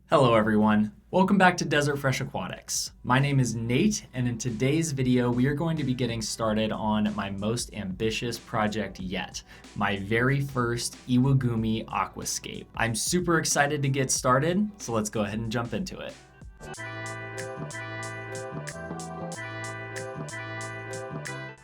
Hello everyone, welcome back to Desert Fresh Aquatics. My name is Nate, and in today's video we are going to be getting started on my most ambitious project yet, my very first Iwagumi Aquascape. I'm super excited to get started, so let's go ahead and jump into it.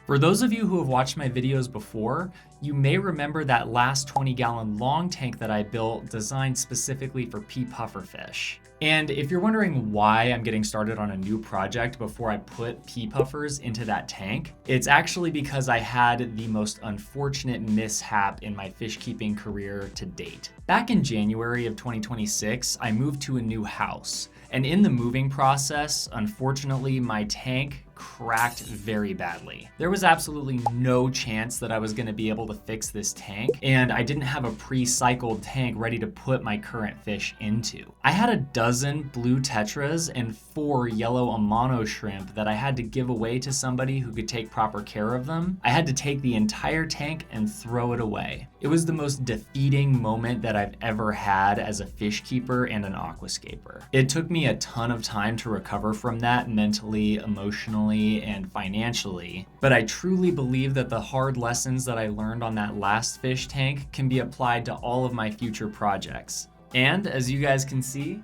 For those of you who have watched my videos before, you may remember that last 20-gallon long tank that I built designed specifically for pea pufferfish. And if you're wondering why I'm getting started on a new project before I put pea puffers into that tank, it's actually because I had the most unfortunate mishap in my fish keeping career to date. Back in January of 2026, I moved to a new house. And in the moving process, unfortunately, my tank cracked very badly. There was absolutely no chance that I was going to be able to fix this tank, and I didn't have a pre-cycled tank ready to put my current fish into. I had a dozen blue tetras and 4 yellow amano shrimp that I had to give away to somebody who could take proper care of them. I had to take the entire tank and throw it away. It was the most defeating moment that I've ever had as a fish keeper and an aquascaper. It took me a ton of time to recover from that mentally, emotionally, and financially, but I truly believe that the hard lessons that I learned on that last fish tank can be applied to all of my future projects. And as you guys can see,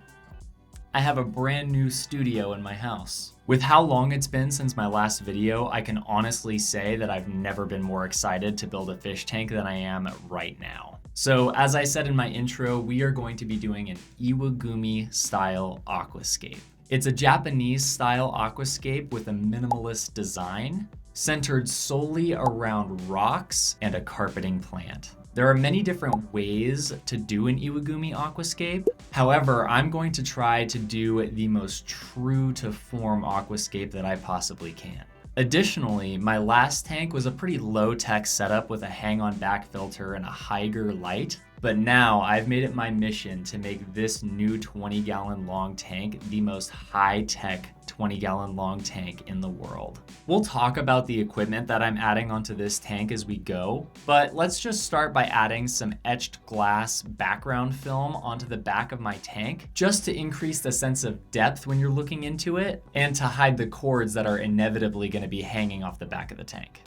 I have a brand new studio in my house. With how long it's been since my last video, I can honestly say that I've never been more excited to build a fish tank than I am right now. So as I said in my intro, we are going to be doing an Iwagumi style aquascape. It's a Japanese style aquascape with a minimalist design centered solely around rocks and a carpeting plant. There are many different ways to do an Iwagumi aquascape. However, I'm going to try to do the most true to form aquascape that I possibly can. Additionally, my last tank was a pretty low-tech setup with a hang-on back filter and a Haiger light. But now I've made it my mission to make this new 20-gallon long tank the most high-tech 20-gallon long tank in the world. We'll talk about the equipment that I'm adding onto this tank as we go, but let's just start by adding some etched glass background film onto the back of my tank, just to increase the sense of depth when you're looking into it, and to hide the cords that are inevitably going to be hanging off the back of the tank.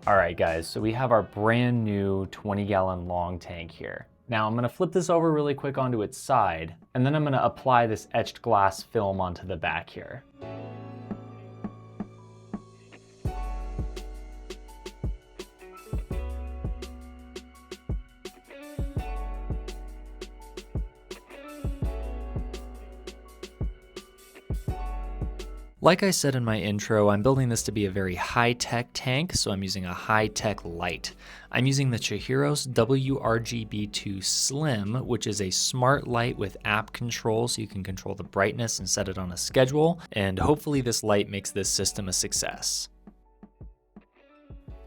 All right, guys, so we have our brand new 20-gallon long tank here. Now I'm gonna flip this over really quick onto its side, and then I'm gonna apply this etched glass film onto the back here. Like I said in my intro, I'm building this to be a very high-tech tank, so I'm using a high-tech light. I'm using the Chihiros WRGB2 Slim, which is a smart light with app control, so you can control the brightness and set it on a schedule, and hopefully this light makes this system a success.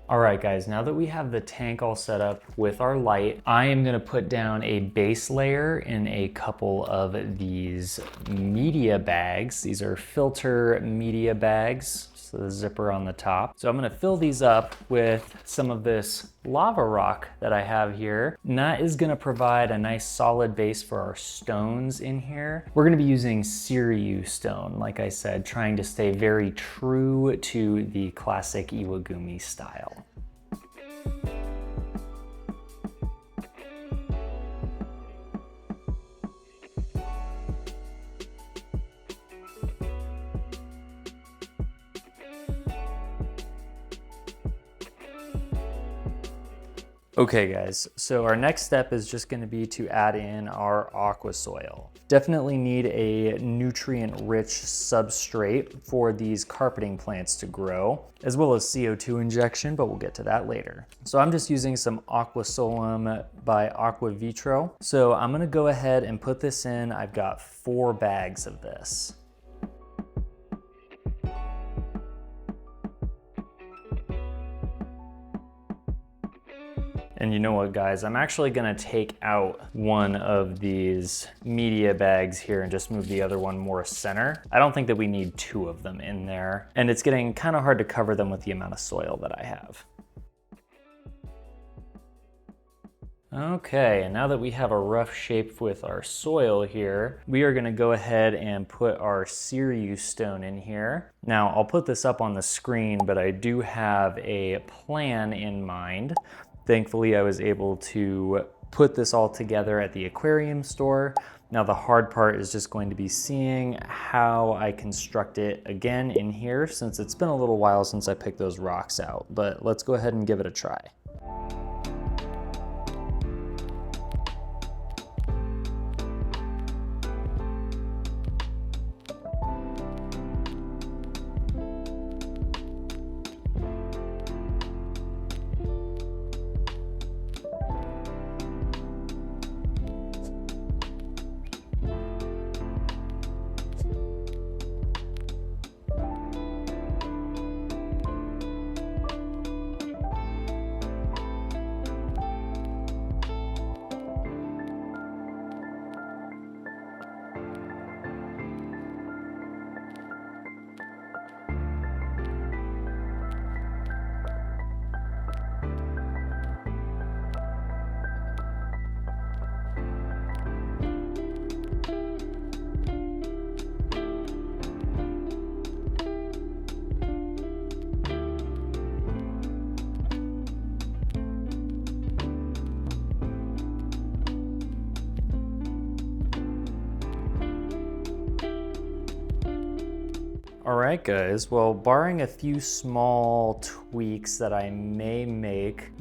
All right, guys, now that we have the tank all set up with our light, I am gonna put down a base layer in a couple of these media bags. These are filter media bags, so the zipper on the top. So I'm gonna fill these up with some of this lava rock that I have here. And that is gonna provide a nice solid base for our stones in here. We're gonna be using Seiryu Stone, like I said, trying to stay very true to the classic Iwagumi style. Okay guys, so our next step is just going to be to add in our aquasoil. Definitely need a nutrient-rich substrate for these carpeting plants to grow, as well as CO2 injection, but we'll get to that later. So I'm just using some aquasolum by Aquavitro. So I'm going to go ahead and put this in. I've got 4 bags of this. And you know what, guys, I'm actually gonna take out one of these media bags here and just move the other one more center. I don't think that we need 2 of them in there. And it's getting kind of hard to cover them with the amount of soil that I have. Okay, and now that we have a rough shape with our soil here, we are gonna go ahead and put our Seiryu Stone in here. Now, I'll put this up on the screen, but I do have a plan in mind. Thankfully, I was able to put this all together at the aquarium store. Now, the hard part is just going to be seeing how I construct it again in here, since it's been a little while since I picked those rocks out, but let's go ahead and give it a try. All right, guys, well, barring a few small tweaks that I may make,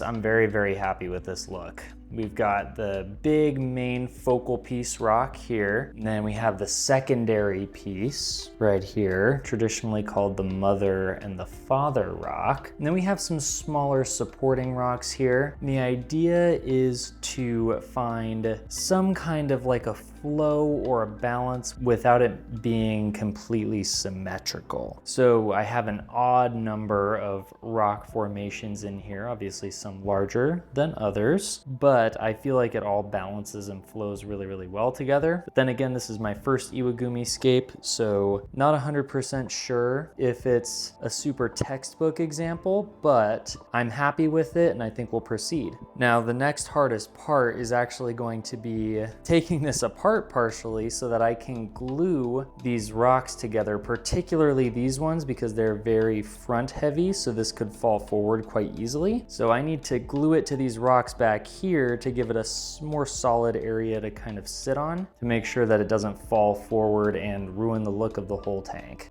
I'm very, very happy with this look. We've got the big main focal piece rock here, and then we have the secondary piece right here, traditionally called the mother and the father rock. And then we have some smaller supporting rocks here. And the idea is to find some kind of like a flow or a balance without it being completely symmetrical. So I have an odd number of rock formations in here, obviously some larger than others, but I feel like it all balances and flows really, really well together. But then again, this is my first Iwagumi scape, so not 100% sure if it's a super textbook example, but I'm happy with it and I think we'll proceed. Now, the next hardest part is actually going to be taking this apart partially so that I can glue these rocks together, particularly these ones because they're very front heavy, so this could fall forward quite easily. So I need to glue it to these rocks back here to give it a more solid area to kind of sit on to make sure that it doesn't fall forward and ruin the look of the whole tank.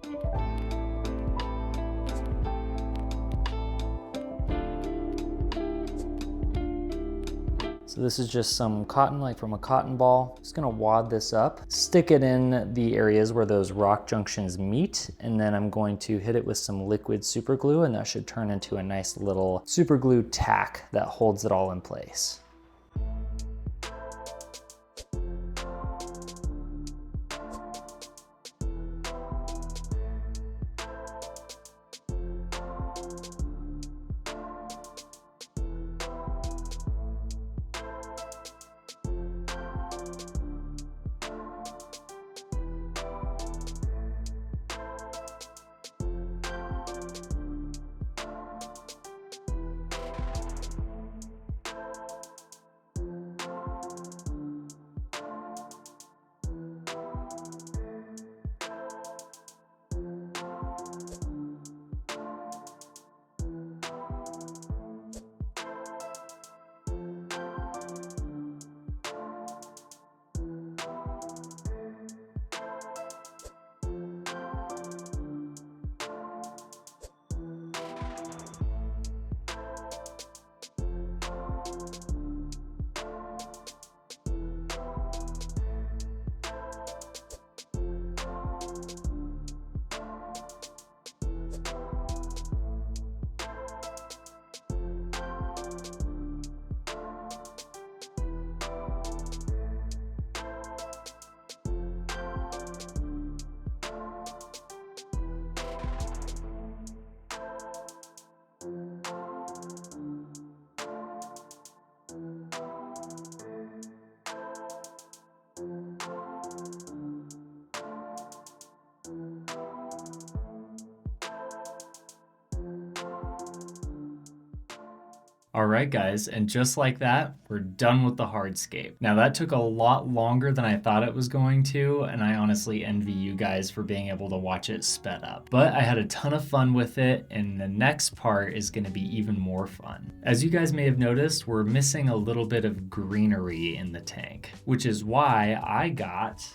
So this is just some cotton, like from a cotton ball. Just gonna wad this up, stick it in the areas where those rock junctions meet, and then I'm going to hit it with some liquid super glue, and that should turn into a nice little super glue tack that holds it all in place. All right, guys, and just like that, we're done with the hardscape. Now that took a lot longer than I thought it was going to, and I honestly envy you guys for being able to watch it sped up. But I had a ton of fun with it, and the next part is gonna be even more fun. As you guys may have noticed, we're missing a little bit of greenery in the tank, which is why I got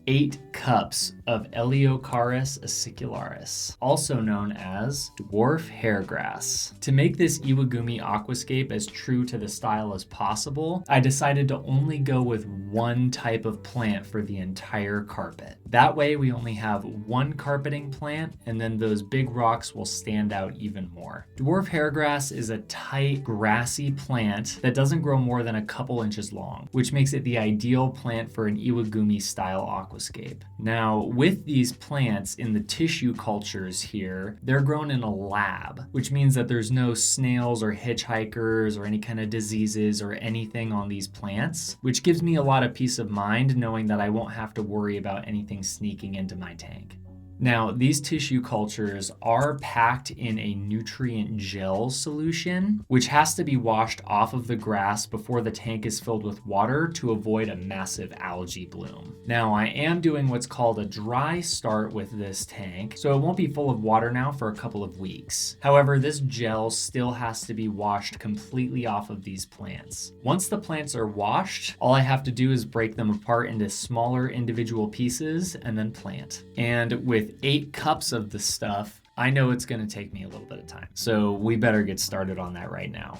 8 cups of Eleocharis Acicularis, also known as Dwarf Hairgrass. To make this Iwagumi aquascape as true to the style as possible, I decided to only go with one type of plant for the entire carpet. That way we only have one carpeting plant, and then those big rocks will stand out even more. Dwarf Hairgrass is a tight, grassy plant that doesn't grow more than a couple inches long, which makes it the ideal plant for an Iwagumi style aquascape. Now, with these plants in the tissue cultures here, they're grown in a lab, which means that there's no snails or hitchhikers or any kind of diseases or anything on these plants, which gives me a lot of peace of mind knowing that I won't have to worry about anything sneaking into my tank. Now, these tissue cultures are packed in a nutrient gel solution, which has to be washed off of the grass before the tank is filled with water to avoid a massive algae bloom. Now, I am doing what's called a dry start with this tank, so it won't be full of water now for a couple of weeks. However, this gel still has to be washed completely off of these plants. Once the plants are washed, all I have to do is break them apart into smaller individual pieces and then plant. And with 8 cups of the stuff, I know it's going to take me a little bit of time. So we better get started on that right now.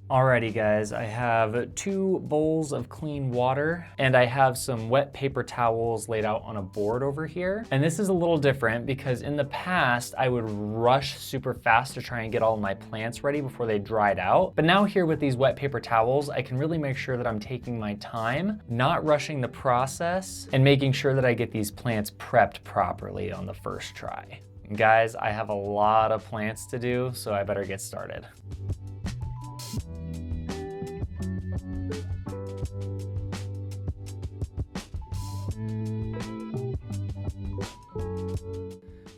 Alrighty guys, I have 2 bowls of clean water and I have some wet paper towels laid out on a board over here. And this is a little different because in the past I would rush super fast to try and get all of my plants ready before they dried out. But now here with these wet paper towels, I can really make sure that I'm taking my time, not rushing the process, and making sure that I get these plants prepped properly on the first try. And guys, I have a lot of plants to do, so I better get started.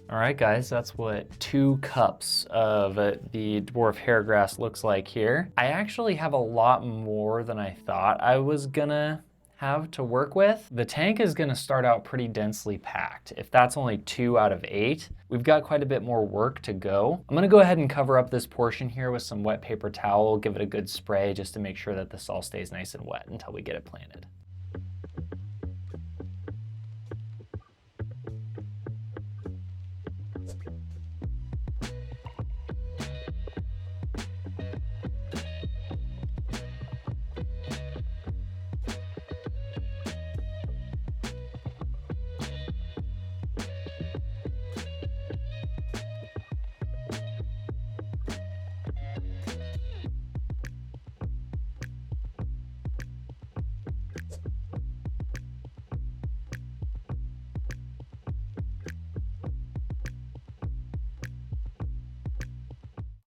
All right, guys, that's what 2 cups of the Dwarf Hairgrass looks like here. I actually have a lot more than I thought I was gonna have to work with. The tank is gonna start out pretty densely packed. If that's only 2 out of 8, we've got quite a bit more work to go. I'm gonna go ahead and cover up this portion here with some wet paper towel, give it a good spray just to make sure that this all stays nice and wet until we get it planted.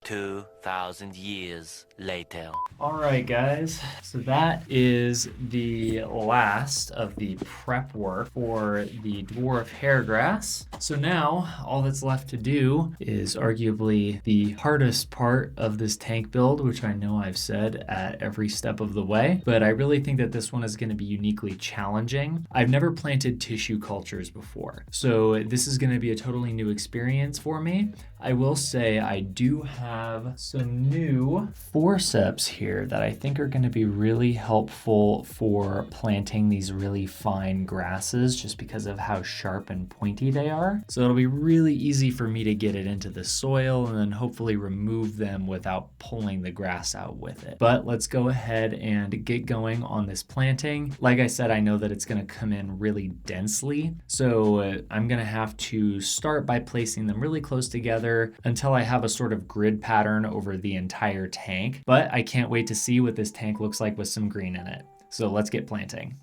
"2,000 years later." All right, guys, so that is the last of the prep work for the Dwarf Hairgrass. So now all that's left to do is arguably the hardest part of this tank build, which I know I've said at every step of the way, but I really think that this one is going to be uniquely challenging. I've never planted tissue cultures before, so this is going to be a totally new experience for me. I will say I do have some new forceps here that I think are going to be really helpful for planting these really fine grasses just because of how sharp and pointy they are. So it'll be really easy for me to get it into the soil and then hopefully remove them without pulling the grass out with it. But let's go ahead and get going on this planting. Like I said, I know that it's going to come in really densely, so I'm going to have to start by placing them really close together until I have a sort of grid pattern over the entire tank. But I can't wait to see what this tank looks like with some green in it. So let's get planting.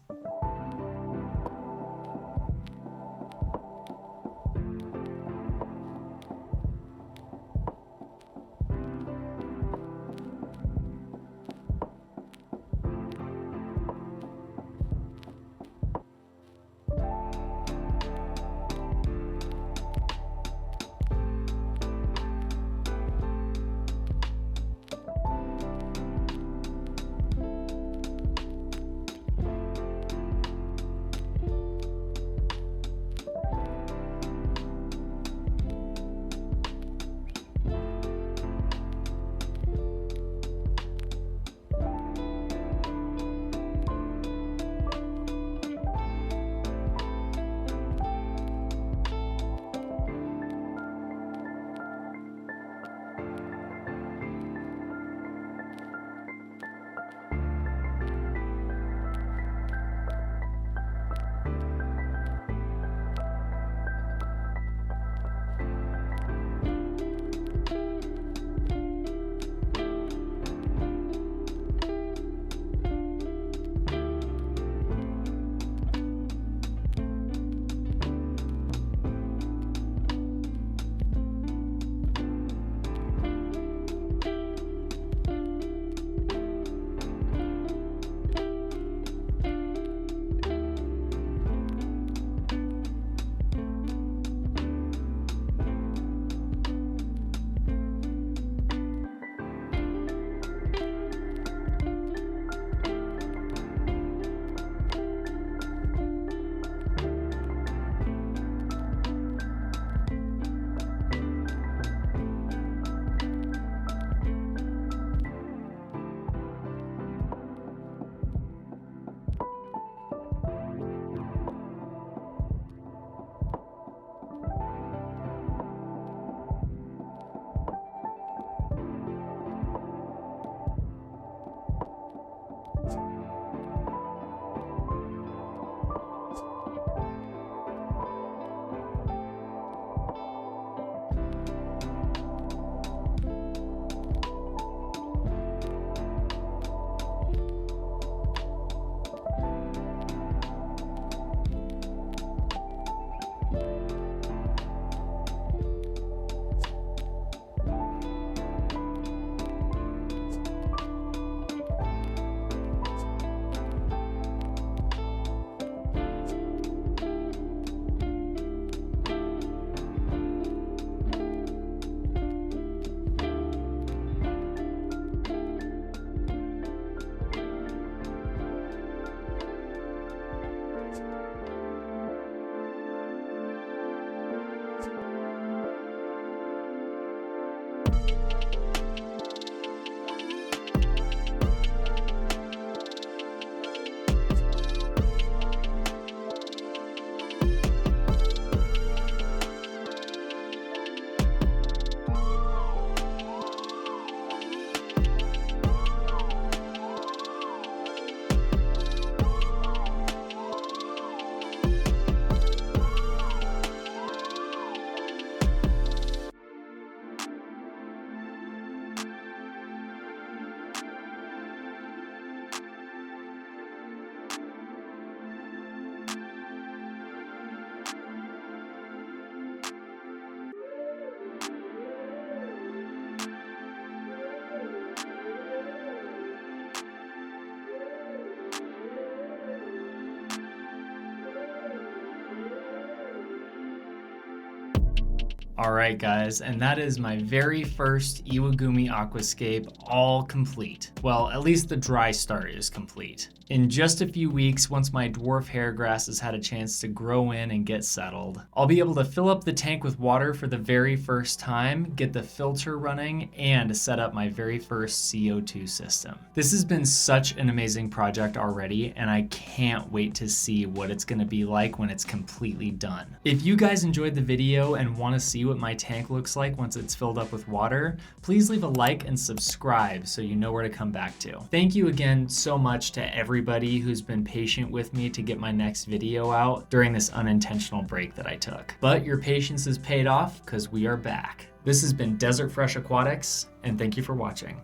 All right, guys, and that is my very first Iwagumi Aquascape all complete. Well, at least the dry start is complete. In just a few weeks, once my dwarf hairgrass has had a chance to grow in and get settled, I'll be able to fill up the tank with water for the very first time, get the filter running, and set up my very first CO2 system. This has been such an amazing project already, and I can't wait to see what it's gonna be like when it's completely done. If you guys enjoyed the video and wanna see what my tank looks like once it's filled up with water, please leave a like and subscribe so you know where to come back to. Thank you again so much to everybody who's been patient with me to get my next video out during this unintentional break that I took. But your patience has paid off because we are back. This has been Desert Fresh Aquatics, and thank you for watching.